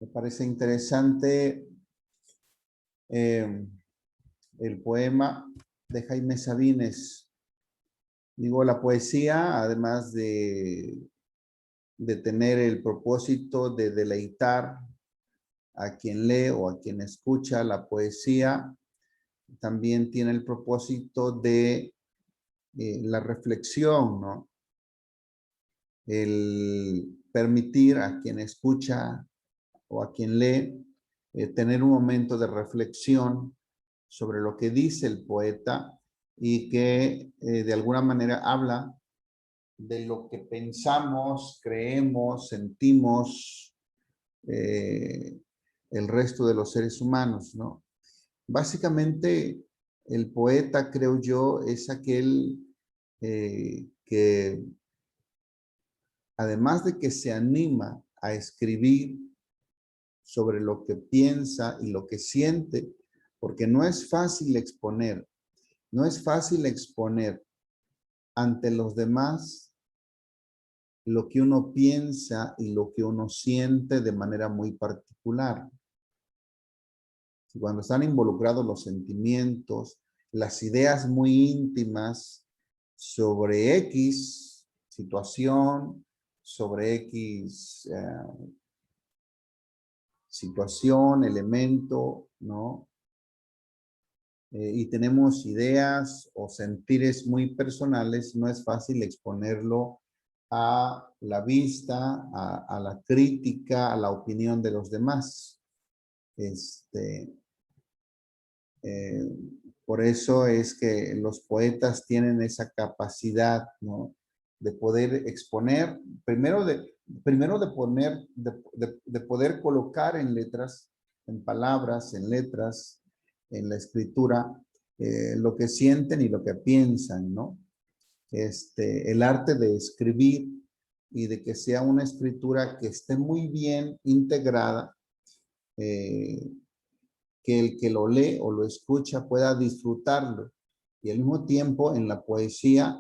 Me parece interesante el poema de Jaime Sabines. Digo, la poesía, además de tener el propósito de deleitar a quien lee o a quien escucha la poesía, también tiene el propósito de la reflexión, ¿no? El permitir a quien escucha o a quien lee tener un momento de reflexión sobre lo que dice el poeta y que de alguna manera habla de lo que pensamos, creemos, sentimos el resto de los seres humanos, ¿no? Básicamente, el poeta, creo yo, es aquel que, además de que se anima a escribir sobre lo que piensa y lo que siente, porque no es fácil exponer ante los demás lo que uno piensa y lo que uno siente de manera muy particular. Cuando están involucrados los sentimientos, las ideas muy íntimas sobre X situación, sobre X situación, elemento, ¿no? Y tenemos ideas o sentires muy personales, no es fácil exponerlo a la vista, a la crítica, a la opinión de los demás. Por eso es que los poetas tienen esa capacidad, ¿no? De poder exponer, primero de poder colocar en letras, en palabras, en letras, en la escritura, lo que sienten y lo que piensan, ¿no? El arte de escribir y de que sea una escritura que esté muy bien integrada, que el que lo lee o lo escucha pueda disfrutarlo. Y al mismo tiempo en la poesía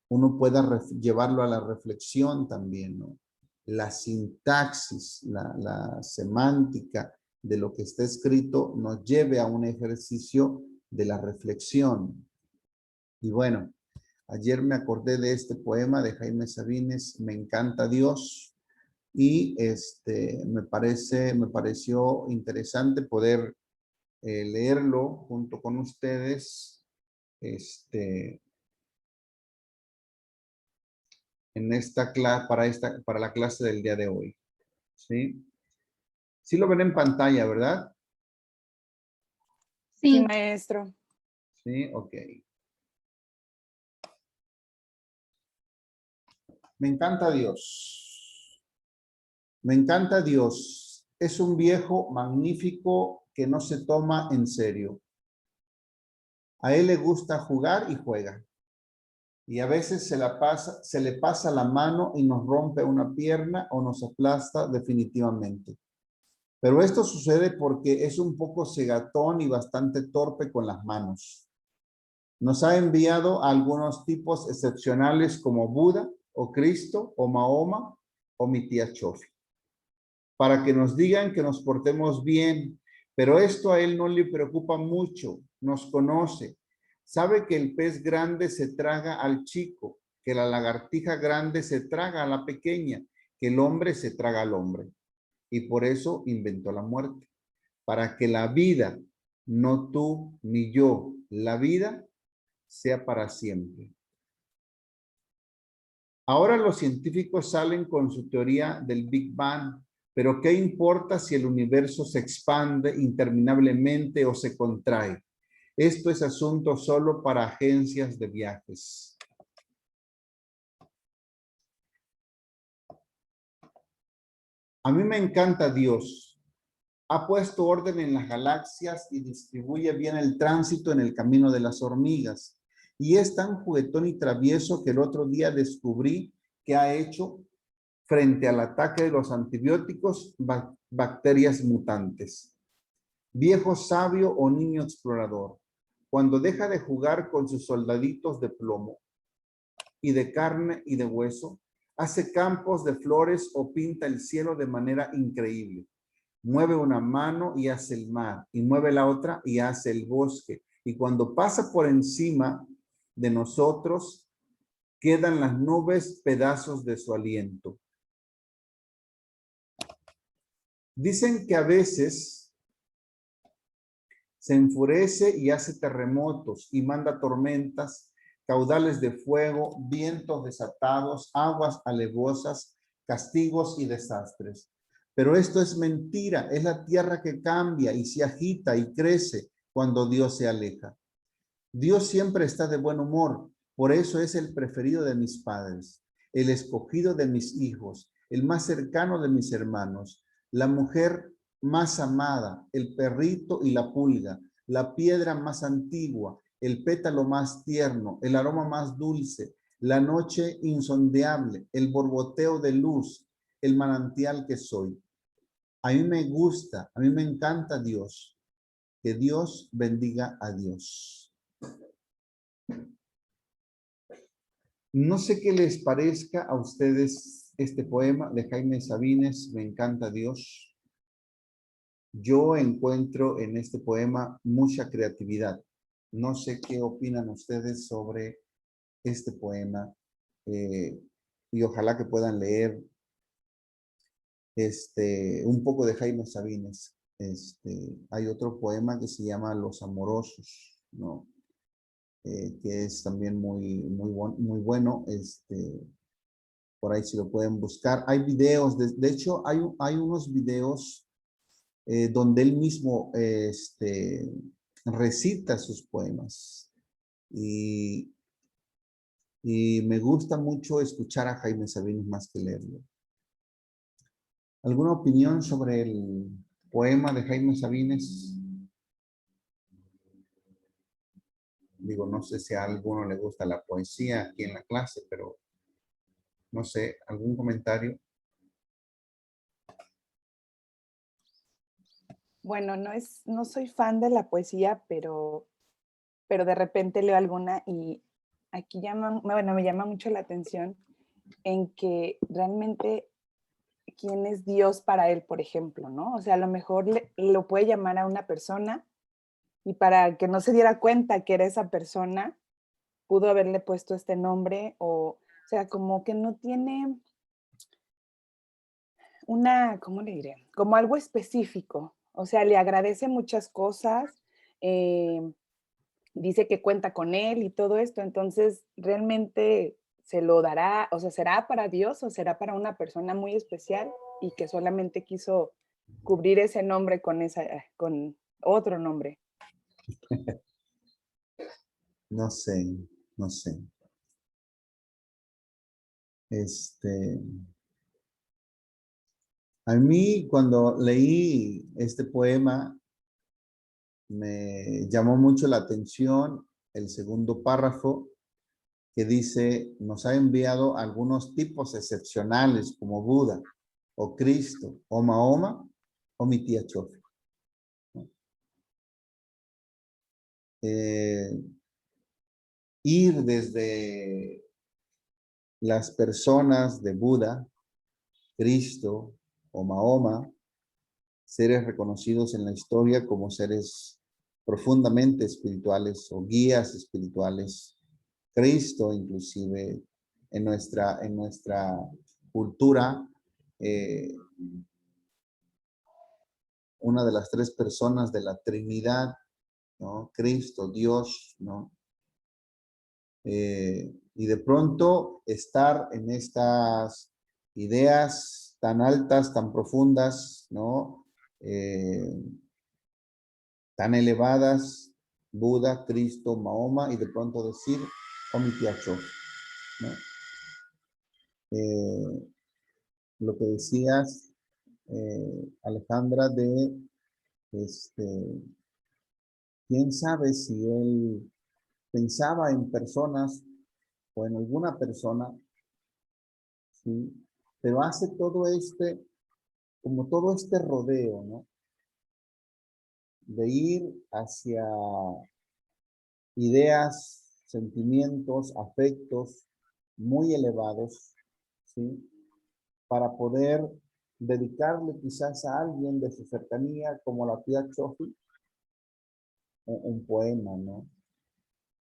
uno pueda llevarlo a la reflexión también, ¿no? La sintaxis, la semántica de lo que está escrito nos lleve a un ejercicio de la reflexión. Y bueno, ayer me acordé de este poema de Jaime Sabines, Me encanta Dios, y me pareció interesante poder leerlo junto con ustedes en esta clase, para la clase del día de hoy. ¿Sí? Sí lo ven en pantalla, ¿verdad? Sí, maestro. Sí, ok. Me encanta Dios. Me encanta Dios. Es un viejo magnífico que no se toma en serio. A él le gusta jugar y juega. Y a veces se le pasa la mano y nos rompe una pierna o nos aplasta definitivamente. Pero esto sucede porque es un poco cegatón y bastante torpe con las manos. Nos ha enviado a algunos tipos excepcionales como Buda o Cristo o Mahoma o mi tía Chofi, para que nos digan que nos portemos bien, pero esto a él no le preocupa mucho, nos conoce, sabe que el pez grande se traga al chico, que la lagartija grande se traga a la pequeña, que el hombre se traga al hombre, y por eso inventó la muerte, para que la vida, no tú ni yo, la vida sea para siempre. Ahora los científicos salen con su teoría del Big Bang, pero ¿qué importa si el universo se expande interminablemente o se contrae? Esto es asunto solo para agencias de viajes. A mí me encanta Dios. Ha puesto orden en las galaxias y distribuye bien el tránsito en el camino de las hormigas. Y es tan juguetón y travieso que el otro día descubrí que ha hecho frente al ataque de los antibióticos bacterias mutantes. Viejo sabio o niño explorador, cuando deja de jugar con sus soldaditos de plomo y de carne y de hueso, Hace campos de flores o pinta el cielo de manera increíble. Mueve una mano y hace el mar, y mueve la otra y hace el bosque. Y cuando pasa por encima de nosotros, quedan las nubes pedazos de su aliento. Dicen que a veces se enfurece y hace terremotos y manda tormentas, caudales de fuego, vientos desatados, aguas alevosas, castigos y desastres. Pero esto es mentira, es la tierra que cambia y se agita y crece cuando Dios se aleja. Dios siempre está de buen humor, por eso es el preferido de mis padres, el escogido de mis hijos, el más cercano de mis hermanos, la mujer más amada, el perrito y la pulga, la piedra más antigua, el pétalo más tierno, el aroma más dulce, la noche insondeable, el borboteo de luz, el manantial que soy. A mí me gusta, a mí me encanta Dios. Que Dios bendiga a Dios. No sé qué les parezca a ustedes este poema de Jaime Sabines, Me encanta Dios. Yo encuentro en este poema mucha creatividad. No sé qué opinan ustedes sobre este poema y ojalá que puedan leer un poco de Jaime Sabines. Hay otro poema que se llama Los Amorosos, ¿no? Que es también muy bueno. Por ahí si lo pueden buscar. Hay videos, de hecho hay unos videos donde él mismo recita sus poemas. Y me gusta mucho escuchar a Jaime Sabines más que leerlo. ¿Alguna opinión sobre el poema de Jaime Sabines? Digo, no sé si a alguno le gusta la poesía aquí en la clase, pero no sé, ¿algún comentario? Bueno, no soy fan de la poesía, pero de repente leo alguna y aquí me llama mucho la atención en que realmente quién es Dios para él, por ejemplo, ¿no? O sea, a lo mejor lo puede llamar a una persona y para que no se diera cuenta que era esa persona, pudo haberle puesto este nombre o sea, como que no tiene ¿cómo le diré? Como algo específico. O sea, le agradece muchas cosas, eh, dice que cuenta con él y todo esto, entonces realmente se lo dará, o sea, ¿será para Dios o será para una persona muy especial y que solamente quiso cubrir ese nombre con otro nombre? No sé, no sé. A mí cuando leí este poema me llamó mucho la atención el segundo párrafo que dice, nos ha enviado algunos tipos excepcionales como Buda o Cristo o Mahoma o mi tía Chofi. Ir desde las personas de Buda, Cristo o Mahoma, seres reconocidos en la historia como seres profundamente espirituales o guías espirituales, Cristo inclusive en nuestra cultura, una de las tres personas de la Trinidad, ¿no? Cristo, Dios, ¿no? Y de pronto estar en estas ideas tan altas, tan profundas, ¿no? Tan elevadas, Buda, Cristo, Mahoma, y de pronto decir, Omitiacho, ¿no? Lo que decías, Alejandra, de, quién sabe si él pensaba en personas o en alguna persona, ¿sí? Pero hace todo como todo este rodeo, ¿no? De ir hacia ideas, sentimientos, afectos muy elevados, ¿sí? Para poder dedicarle quizás a alguien de su cercanía, como la tía Chofi, un poema, ¿no?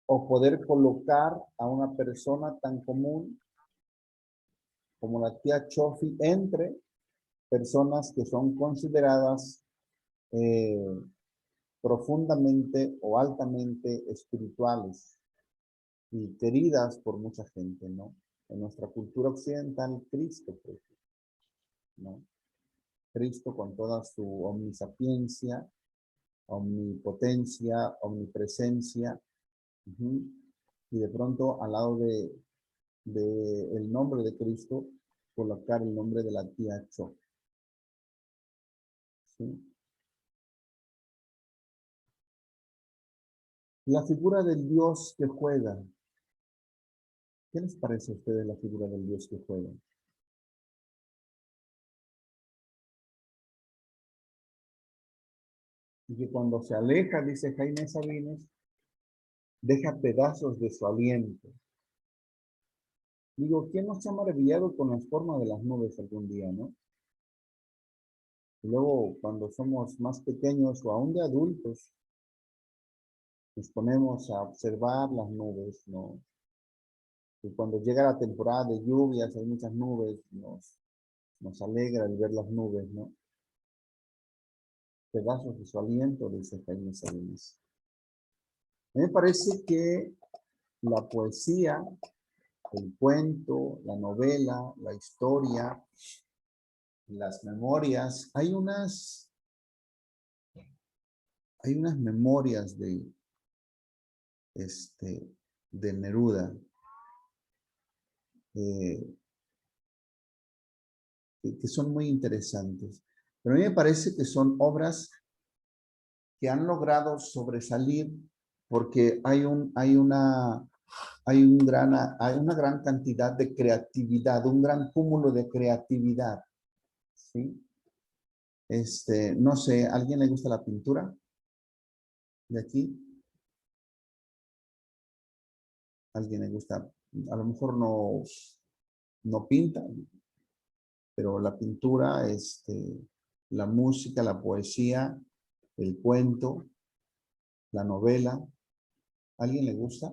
O poder colocar a una persona tan común como la tía Chofi entre personas que son consideradas profundamente o altamente espirituales y queridas por mucha gente, ¿no? En nuestra cultura occidental, Cristo, pues, ¿no? Cristo con toda su omnisapiencia, omnipotencia, omnipresencia, y de pronto al lado de el nombre de Cristo, colocar el nombre de la tía Cho, ¿sí? La figura del Dios que juega. ¿Qué les parece a ustedes la figura del Dios que juega? Y que cuando se aleja, dice Jaime Sabines, deja pedazos de su aliento. Digo, ¿quién no se ha maravillado con las formas de las nubes algún día, no? Y luego, cuando somos más pequeños o aún de adultos, nos ponemos a observar las nubes, ¿no? Y cuando llega la temporada de lluvias, hay muchas nubes, nos alegra el ver las nubes, ¿no? Pedazos de su aliento, dice Jaime Sabines. A mí me parece que la poesía, el cuento, la novela, la historia, las memorias, hay unas memorias de Neruda que son muy interesantes. Pero a mí me parece que son obras que han logrado sobresalir porque hay una gran cantidad de creatividad, un gran cúmulo de creatividad, ¿sí? No sé, ¿a alguien le gusta la pintura de aquí? ¿A alguien le gusta? A lo mejor no pinta, pero la pintura, la música, la poesía, el cuento, la novela. ¿A alguien le gusta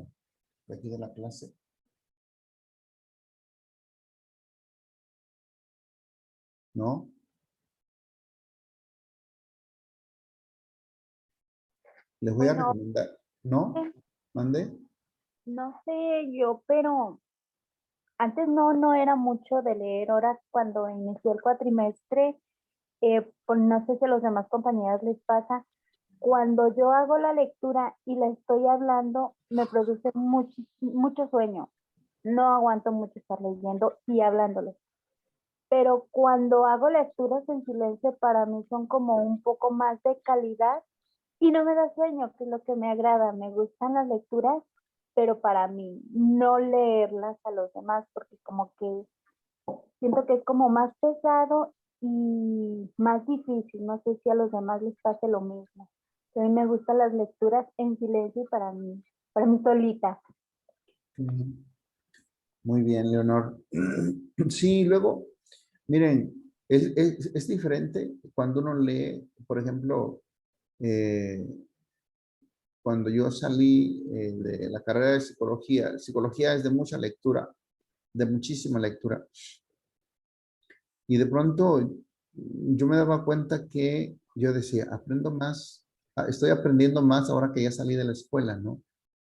de aquí de la clase? ¿No? Les voy a Bueno, recomendar. ¿No? ¿Mande? no sé yo, pero antes no era mucho de leer. Ahora cuando inició el cuatrimestre, pues no sé si a los demás compañeros les pasa, cuando yo hago la lectura y la estoy hablando, me produce mucho sueño. No aguanto mucho estar leyendo y hablándolo. Pero cuando hago lecturas en silencio, para mí son como un poco más de calidad y no me da sueño, que es lo que me agrada. Me gustan las lecturas, pero para mí, no leerlas a los demás, porque como que siento que es como más pesado y más difícil. No sé si a los demás les pase lo mismo. A mí me gustan las lecturas en silencio y para mí solita. Muy bien, Leonor. Sí, luego, miren, es diferente cuando uno lee, por ejemplo, eh, cuando yo salí de la carrera de psicología, psicología es de mucha lectura, de muchísima lectura. Y de pronto yo me daba cuenta que yo decía, aprendo más, estoy aprendiendo más ahora que ya salí de la escuela, ¿no?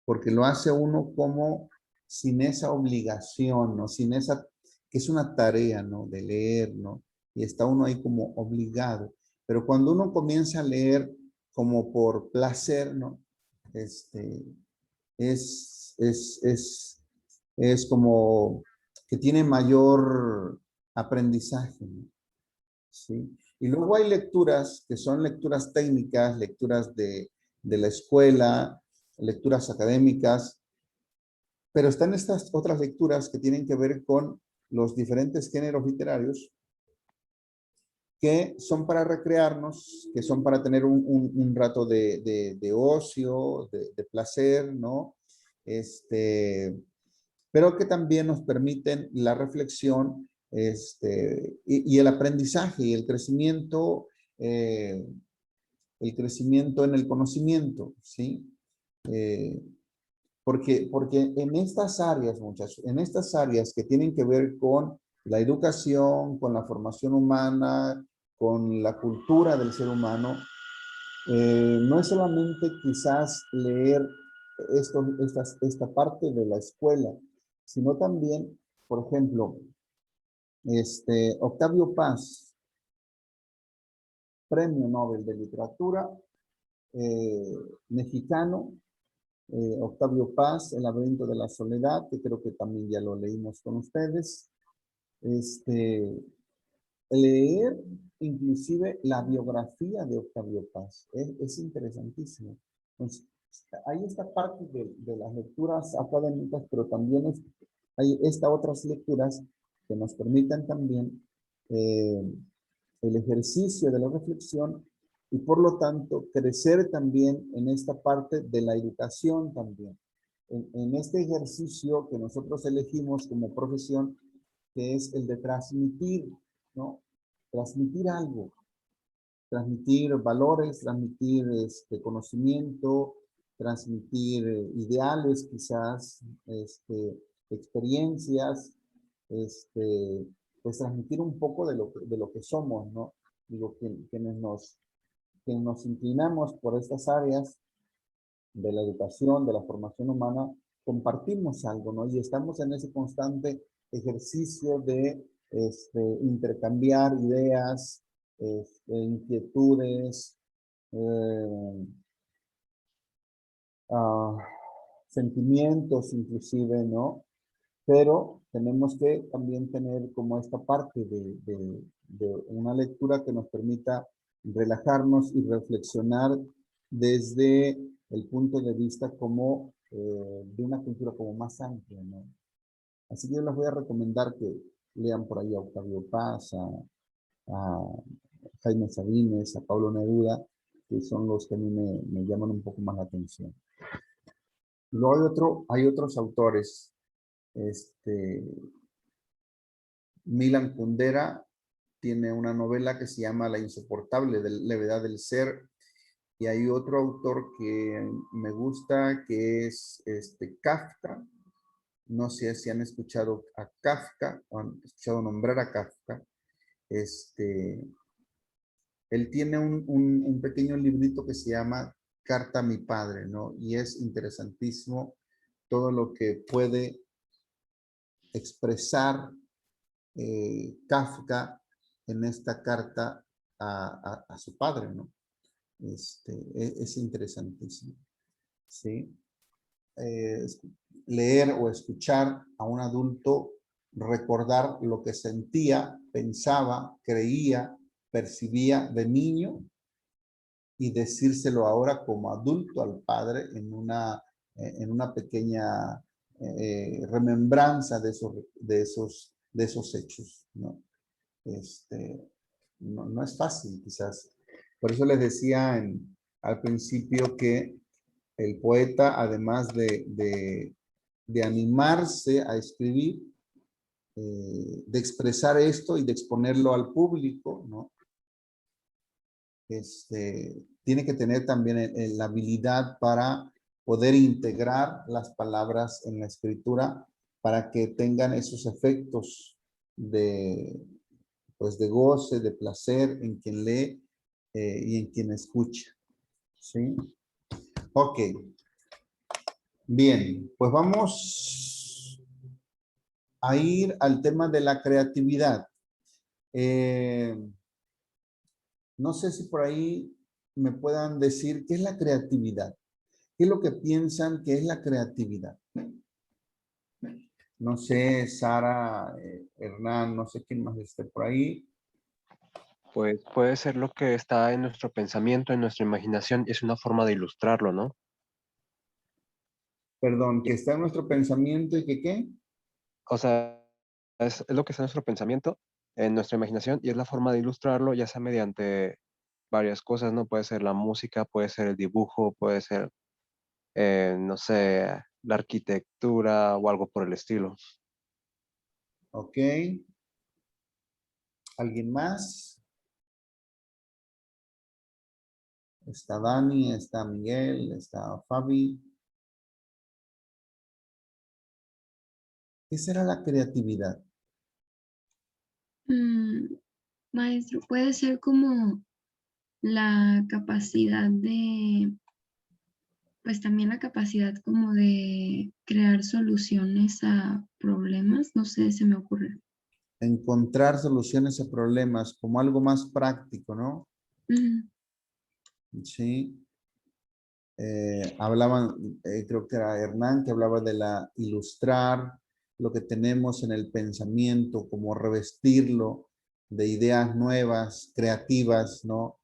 Porque lo hace uno como sin esa obligación, ¿no? Sin esa, que es una tarea, ¿no? De leer, ¿no? Y está uno ahí como obligado. Pero cuando uno comienza a leer como por placer, ¿no? Este, es, es, es, es como que tiene mayor aprendizaje, ¿no? ¿Sí? Y luego hay lecturas que son lecturas técnicas, lecturas de la escuela, lecturas académicas, pero están estas otras lecturas que tienen que ver con los diferentes géneros literarios que son para recrearnos, que son para tener un rato de ocio, de placer, ¿no? pero que también nos permiten la reflexión y el aprendizaje y el crecimiento en el conocimiento, ¿sí? Eh, porque en estas áreas, muchachos, en estas áreas que tienen que ver con la educación, con la formación humana, con la cultura del ser humano, no es solamente quizás leer esta parte de la escuela, sino también, por ejemplo, Octavio Paz, Premio Nobel de Literatura, mexicano, Octavio Paz, El laberinto de la soledad, que creo que también ya lo leímos con ustedes. Leer inclusive la biografía de Octavio Paz es interesantísimo. Entonces, hay esta parte de las lecturas académicas, pero también hay estas otras lecturas que nos permitan también eh, el ejercicio de la reflexión y por lo tanto crecer también en esta parte de la educación también. En este ejercicio que nosotros elegimos como profesión, que es el de transmitir, ¿no? Transmitir algo, transmitir valores, transmitir conocimiento, transmitir ideales quizás, experiencias, pues transmitir un poco de lo que somos, ¿no? Digo, quienes nos inclinamos por estas áreas de la educación, de la formación humana, compartimos algo, ¿no? Y estamos en ese constante ejercicio de intercambiar ideas, inquietudes, eh, ah, sentimientos inclusive, ¿no? Pero tenemos que también tener como esta parte de una lectura que nos permita relajarnos y reflexionar desde el punto de vista como de una cultura como más amplia, ¿no? Así que yo les voy a recomendar que lean por ahí a Octavio Paz, a Jaime Sabines, a Pablo Neruda, que son los que a mí me llaman un poco más la atención. Luego hay otros autores, Milan Kundera tiene una novela que se llama La insoportable levedad del ser, y hay otro autor que me gusta que es Kafka. No sé si han escuchado a Kafka o han escuchado nombrar a Kafka. Él tiene un pequeño librito que se llama Carta a mi padre, ¿no? Y es interesantísimo todo lo que puede expresar Kafka en esta carta a su padre, ¿no? Es interesantísimo, ¿sí? Leer o escuchar a un adulto recordar lo que sentía, pensaba, creía, percibía de niño y decírselo ahora como adulto al padre en una pequeña remembranza de esos hechos, ¿no? No es fácil, quizás. Por eso les decía al principio que el poeta, además de animarse a escribir, de expresar esto y de exponerlo al público, ¿no? Tiene que tener también la habilidad para poder integrar las palabras en la escritura para que tengan esos efectos pues de goce, de placer en quien lee y en quien escucha. ¿Sí? Ok. Bien, pues vamos a ir al tema de la creatividad. No sé si por ahí me puedan decir qué es la creatividad. ¿Qué es lo que piensan que es la creatividad? No sé, Sara, Hernán, no sé quién más esté por ahí. Pues puede ser lo que está en nuestro pensamiento, en nuestra imaginación, y es una forma de ilustrarlo, ¿no? Perdón, que está en nuestro pensamiento y que qué. O sea, es lo que está en nuestro pensamiento, en nuestra imaginación, y es la forma de ilustrarlo, ya sea mediante varias cosas, ¿no? Puede ser la música, puede ser el dibujo, puede ser, no sé, la arquitectura o algo por el estilo. Ok. ¿Alguien más? Está Dani, está Miguel, está Fabi. ¿Qué será la creatividad? Maestro, puede ser como la capacidad de, pues también la capacidad como de crear soluciones a problemas, no sé, se me ocurre. Encontrar soluciones a problemas como algo más práctico, ¿no? Ujú. Sí. Hablaban, creo que era Hernán, que hablaba de la ilustrar lo que tenemos en el pensamiento, como revestirlo de ideas nuevas, creativas, ¿no?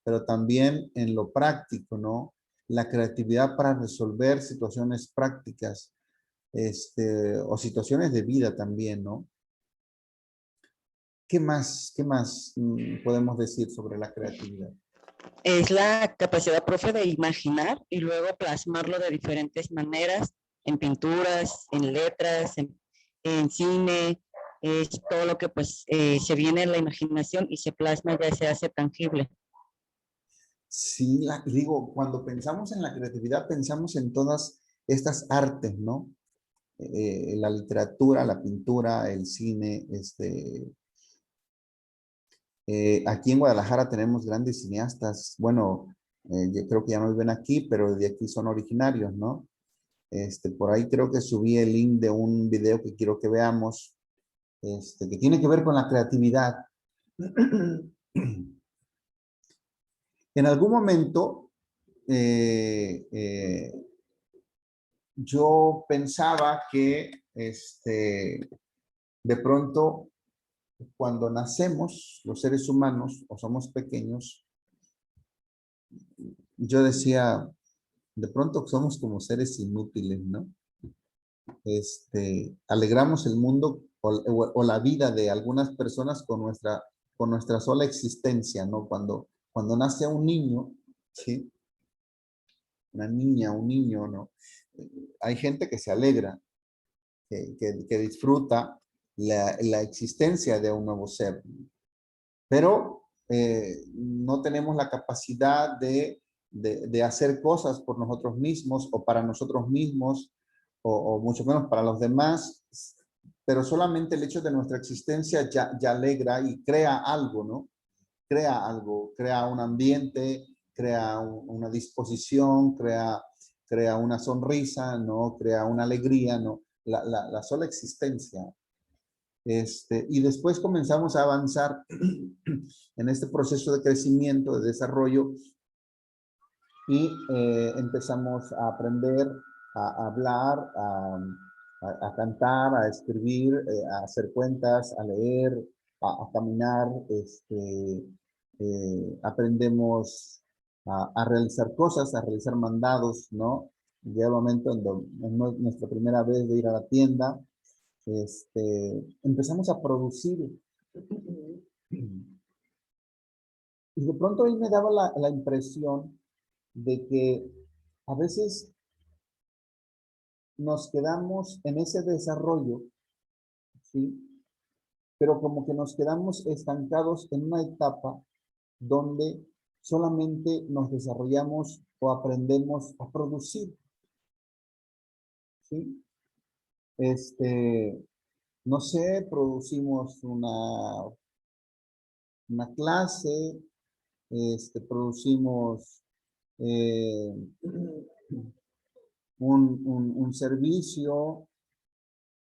Pero también en lo práctico, ¿no? La creatividad para resolver situaciones prácticas, o situaciones de vida también, ¿no? ¿Qué más podemos decir sobre la creatividad? Es la capacidad, profe, de imaginar y luego plasmarlo de diferentes maneras, en pinturas, en letras, en cine, es todo lo que pues se viene en la imaginación y se plasma, ya se hace tangible. Sí, digo, cuando pensamos en la creatividad, pensamos en todas estas artes, ¿no? La literatura, la pintura, el cine, aquí en Guadalajara tenemos grandes cineastas, bueno, yo creo que ya no viven aquí, pero de aquí son originarios, ¿no? Por ahí creo que subí el link de un video que quiero que veamos, que tiene que ver con la creatividad. En algún momento, yo pensaba que, de pronto, cuando nacemos, los seres humanos, o somos pequeños, yo decía, de pronto somos como seres inútiles, ¿no? Alegramos el mundo o la vida de algunas personas con nuestra sola existencia, ¿no? Cuando nace un niño, ¿sí? Una niña, un niño, ¿no? Hay gente que se alegra, que disfruta la existencia de un nuevo ser, pero no tenemos la capacidad de hacer cosas por nosotros mismos o para nosotros mismos o mucho menos para los demás, pero solamente el hecho de nuestra existencia ya alegra y crea algo, ¿no? Crea algo, crea un ambiente, crea una disposición, crea una sonrisa, ¿no? Crea una alegría, ¿no? La sola existencia. Y después comenzamos a avanzar en este proceso de crecimiento, de desarrollo, y empezamos a aprender a hablar, a cantar, a escribir, a hacer cuentas, a leer, a caminar, aprendemos a realizar cosas, a realizar mandados, ¿no? Llega el momento en nuestra primera vez de ir a la tienda, empezamos a producir. Y de pronto ahí me daba la impresión de que a veces nos quedamos en ese desarrollo, ¿sí? Pero como que nos quedamos estancados en una etapa donde solamente nos desarrollamos o aprendemos a producir, ¿sí? No sé, producimos una clase, producimos un servicio,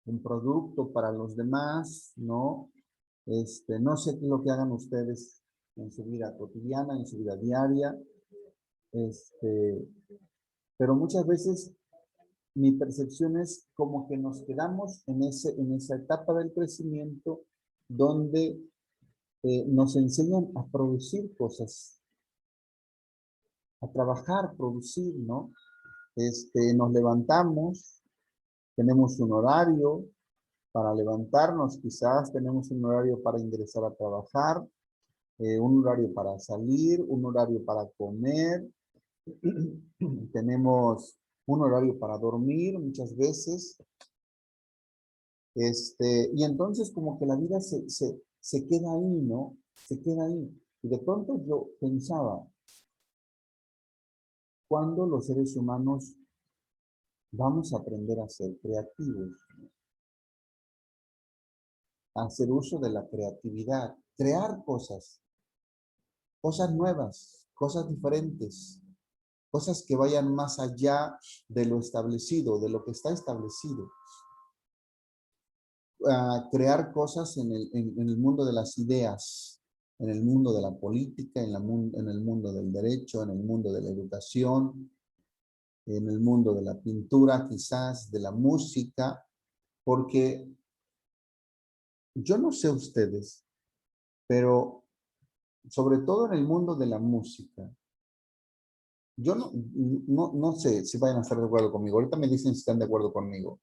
un producto para los demás, ¿no? No sé qué es lo que hagan ustedes en su vida cotidiana, en su vida diaria, pero muchas veces mi percepción es como que nos quedamos en esa etapa del crecimiento donde nos enseñan a producir cosas, a trabajar, producir, ¿no? Nos levantamos, tenemos un horario para levantarnos, quizás tenemos un horario para ingresar a trabajar, un horario para salir, un horario para comer, tenemos un horario para dormir muchas veces. Y entonces como que la vida se queda ahí, ¿no? Se queda ahí. Y de pronto yo pensaba, ¿cuándo los seres humanos vamos a aprender a ser creativos? A hacer uso de la creatividad, crear cosas nuevas, cosas diferentes, cosas que vayan más allá de lo establecido, de lo que está establecido. Crear cosas en el mundo de las ideas, en el mundo de la política, en el mundo del derecho, en el mundo de la educación, en el mundo de la pintura, quizás, de la música, porque yo no sé ustedes, pero sobre todo en el mundo de la música, yo no sé si vayan a estar de acuerdo conmigo. Ahorita me dicen si están de acuerdo conmigo.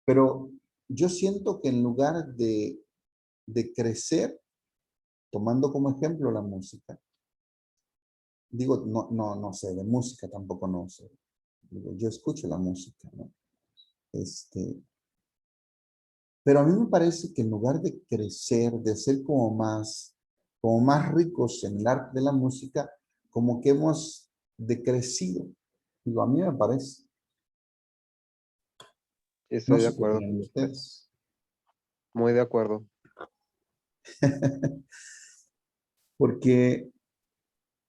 Pero yo siento que en lugar de crecer, tomando como ejemplo la música, digo, no sé, de música tampoco no sé. Digo, yo escucho la música, ¿no? Pero a mí me parece que en lugar de crecer, de ser como más ricos en el arte de la música, como que hemos decrecido. Digo, a mí me parece. Estoy No de sé qué acuerdo opinan con usted. ustedes. Muy de acuerdo. Porque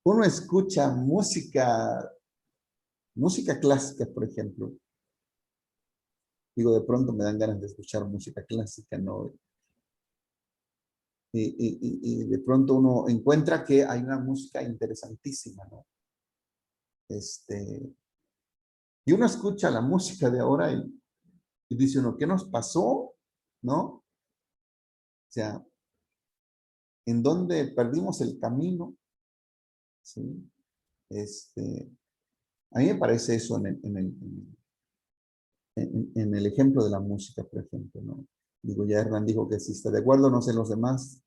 uno escucha música clásica, por ejemplo. Digo, de pronto me dan ganas de escuchar música clásica, ¿no? Y de pronto uno encuentra que hay una música interesantísima, ¿no? Y uno escucha la música de ahora y dice uno, ¿qué nos pasó? ¿No? O sea, ¿en dónde perdimos el camino? ¿Sí? A mí me parece eso en el ejemplo de la música, por ejemplo, ¿no? Digo, ya Hernán dijo que sí está de acuerdo, no sé los demás.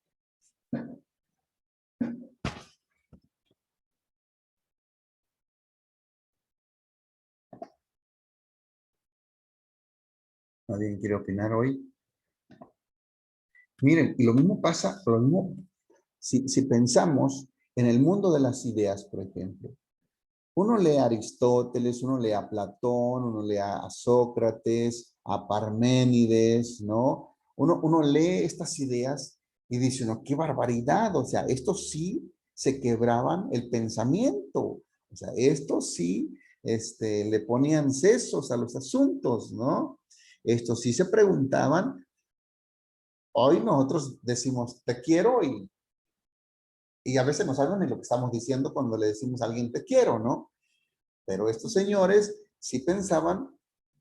¿Nadie quiere opinar hoy? Miren, y lo mismo pasa, lo mismo, si pensamos en el mundo de las ideas, por ejemplo. Uno lee a Aristóteles, uno lee a Platón, uno lee a Sócrates, a Parménides, ¿no? Uno lee estas ideas y dice uno, qué barbaridad, o sea, estos sí se quebraban el pensamiento, o sea, estos sí le ponían sesos a los asuntos, ¿no? Estos sí se preguntaban. Hoy nosotros decimos, te quiero y a veces no sabemos ni lo que estamos diciendo cuando le decimos a alguien, te quiero, ¿no? Pero estos señores sí pensaban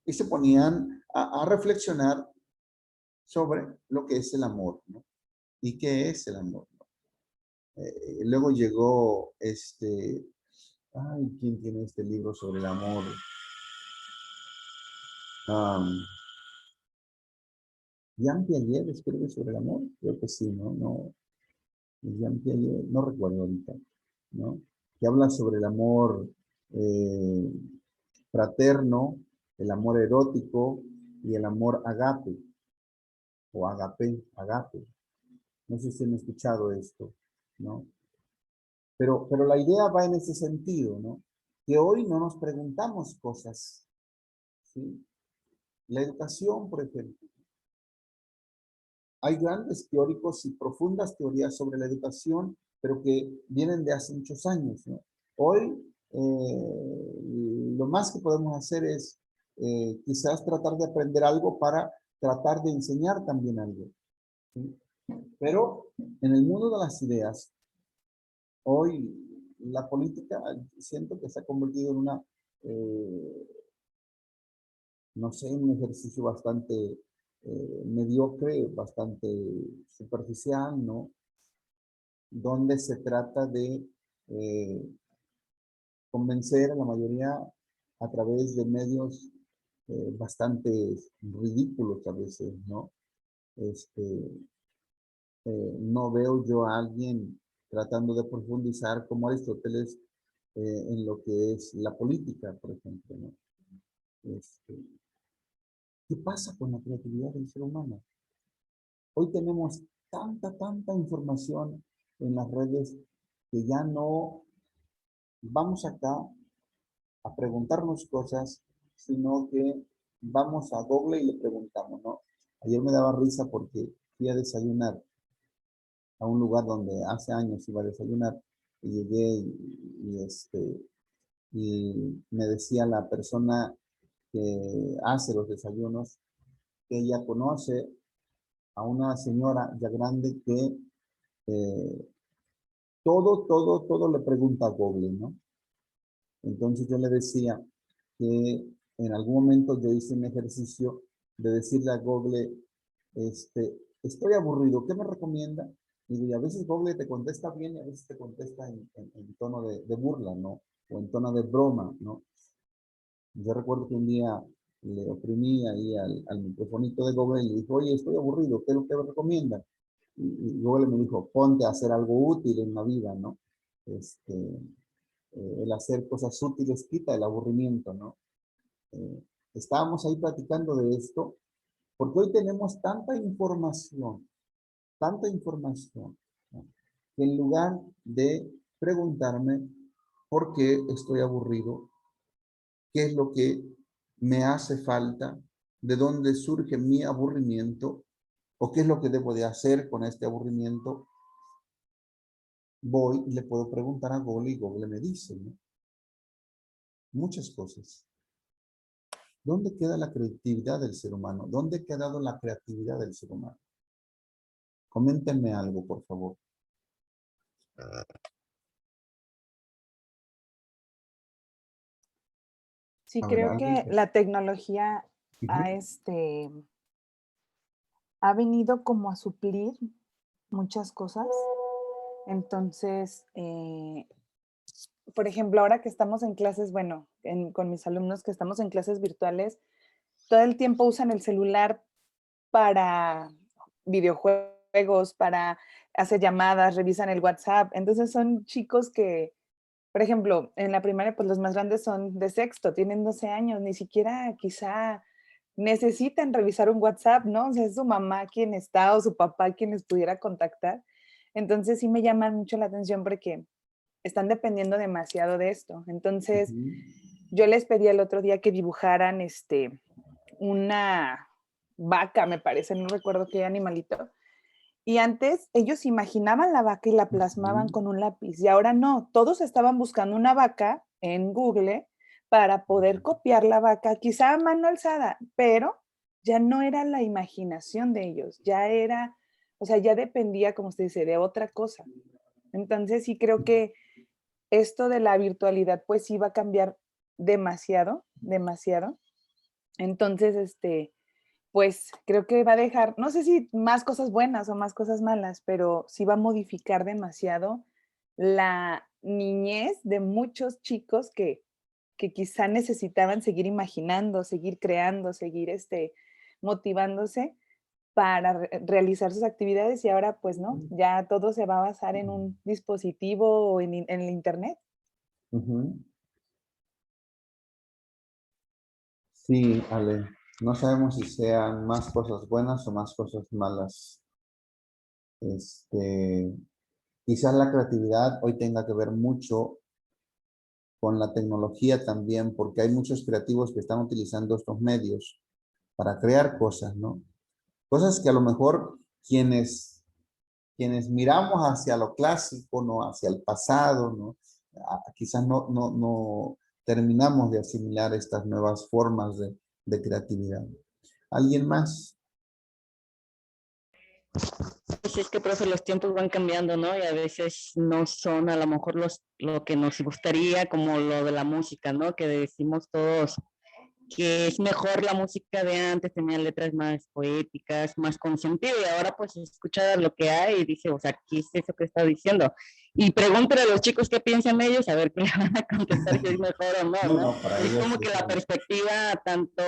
y se ponían a reflexionar sobre lo que es el amor, ¿no? ¿Y qué es el amor? ¿No? Luego llegó ay, ¿quién tiene este libro sobre el amor? Jean Piaget escribe sobre el amor, creo que sí, ¿no? No, Jean Piaget, no recuerdo ahorita, ¿no? Que habla sobre el amor fraterno, el amor erótico y el amor agape, o agape. No sé si han escuchado esto, ¿no? Pero la idea va en ese sentido, ¿no? Que hoy no nos preguntamos cosas, ¿sí? La educación, por ejemplo. Hay grandes teóricos y profundas teorías sobre la educación, pero que vienen de hace muchos años, ¿no? Hoy, lo más que podemos hacer es quizás tratar de aprender algo para tratar de enseñar también algo, ¿sí? Pero en el mundo de las ideas, hoy la política siento que se ha convertido en una, no sé, un ejercicio bastante mediocre, bastante superficial, ¿no? Donde se trata de convencer a la mayoría a través de medios bastante ridículos a veces, ¿no? No veo yo a alguien tratando de profundizar como Aristóteles en lo que es la política, por ejemplo, ¿no? ¿Qué pasa con la creatividad del ser humano? Hoy tenemos tanta información en las redes que ya no vamos acá a preguntarnos cosas, sino que vamos a Google y le preguntamos, ¿no? Ayer me daba risa porque fui a desayunar a un lugar donde hace años iba a desayunar y llegué y me decía la persona que hace los desayunos que ella conoce a una señora ya grande que todo le pregunta a Google, ¿no? Entonces yo le decía que en algún momento yo hice un ejercicio de decirle a Google, estoy aburrido, ¿qué me recomienda? Y a veces Google te contesta bien y a veces te contesta en tono de burla, ¿no? O en tono de broma, ¿no? Yo recuerdo que un día le oprimí ahí al microfonito de Google y le dijo, oye, estoy aburrido, ¿qué es lo que me recomienda? Y Google me dijo, ponte a hacer algo útil en la vida, ¿no? El hacer cosas útiles quita el aburrimiento, ¿no? Estábamos ahí platicando de esto, porque hoy tenemos tanta información, ¿no? Que en lugar de preguntarme por qué estoy aburrido, qué es lo que me hace falta, de dónde surge mi aburrimiento, o qué es lo que debo de hacer con este aburrimiento, voy y le puedo preguntar a Google y Google me dice, ¿no? Muchas cosas. ¿Dónde queda la creatividad del ser humano? ¿Dónde ha quedado la creatividad del ser humano? Coméntenme algo, por favor. Sí, A ver, creo alguien que que... la tecnología ha, Ujú. ha venido como a suplir muchas cosas. Entonces, por ejemplo, ahora que estamos en clases, bueno, con mis alumnos que estamos en clases virtuales, todo el tiempo usan el celular para videojuegos, para hacer llamadas, revisan el WhatsApp. Entonces son chicos que, por ejemplo, en la primaria, pues los más grandes son de sexto, tienen 12 años, ni siquiera quizá necesitan revisar un WhatsApp, ¿no? O sea, es su mamá quien está o su papá quien les pudiera contactar. Entonces sí me llaman mucho la atención porque están dependiendo demasiado de esto. Entonces, Ujú. yo les pedí el otro día que dibujaran una vaca, me parece, no recuerdo qué animalito. Y antes ellos imaginaban la vaca y la plasmaban Ujú. con un lápiz. Y ahora no, todos estaban buscando una vaca en Google para poder copiar la vaca, quizá a mano alzada, pero ya no era la imaginación de ellos, ya era, o sea, ya dependía, como usted dice, de otra cosa. Entonces sí creo que esto de la virtualidad pues sí va a cambiar demasiado, demasiado. Entonces, pues creo que va a dejar, no sé si más cosas buenas o más cosas malas, pero sí va a modificar demasiado la niñez de muchos chicos que quizá necesitaban seguir imaginando, seguir creando, seguir motivándose para realizar sus actividades y ahora pues no, ya todo se va a basar en un dispositivo o en el internet. Ujú. Sí, Ale, no sabemos si sean más cosas buenas o más cosas malas. Este, Quizás la creatividad hoy tenga que ver mucho con la tecnología también, porque hay muchos creativos que están utilizando estos medios para crear cosas, ¿no? Cosas que a lo mejor quienes miramos hacia lo clásico, ¿no? Hacia el pasado, ¿no? Quizás no terminamos de asimilar estas nuevas formas de creatividad. ¿Alguien más? Pues es que, profe, los tiempos van cambiando, ¿no? Y a veces no son a lo mejor lo que nos gustaría, como lo de la música, ¿no? Que decimos todos que es mejor la música de antes, tenía letras más poéticas, más con sentido, y ahora pues escucha lo que hay y dice, o sea, ¿qué es eso que está diciendo? Y pregúntale a los chicos qué piensan ellos, a ver qué le van a contestar si es mejor o no, No, ¿no? no, para Es ellos como que es la perspectiva tanto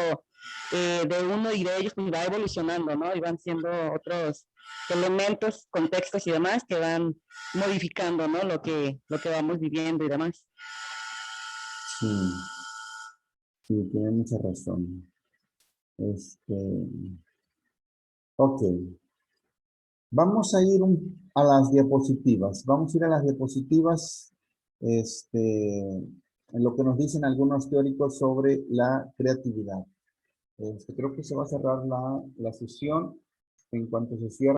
de uno y de ellos pues va evolucionando, ¿no? Y van siendo otros elementos, contextos y demás que van modificando, ¿no? Lo que vamos viviendo y demás. sí. Sí, tiene mucha razón. Ok. Vamos a ir a las diapositivas. Vamos a ir a las diapositivas, en lo que nos dicen algunos teóricos sobre la creatividad. Creo que se va a cerrar la sesión en cuanto se cierre.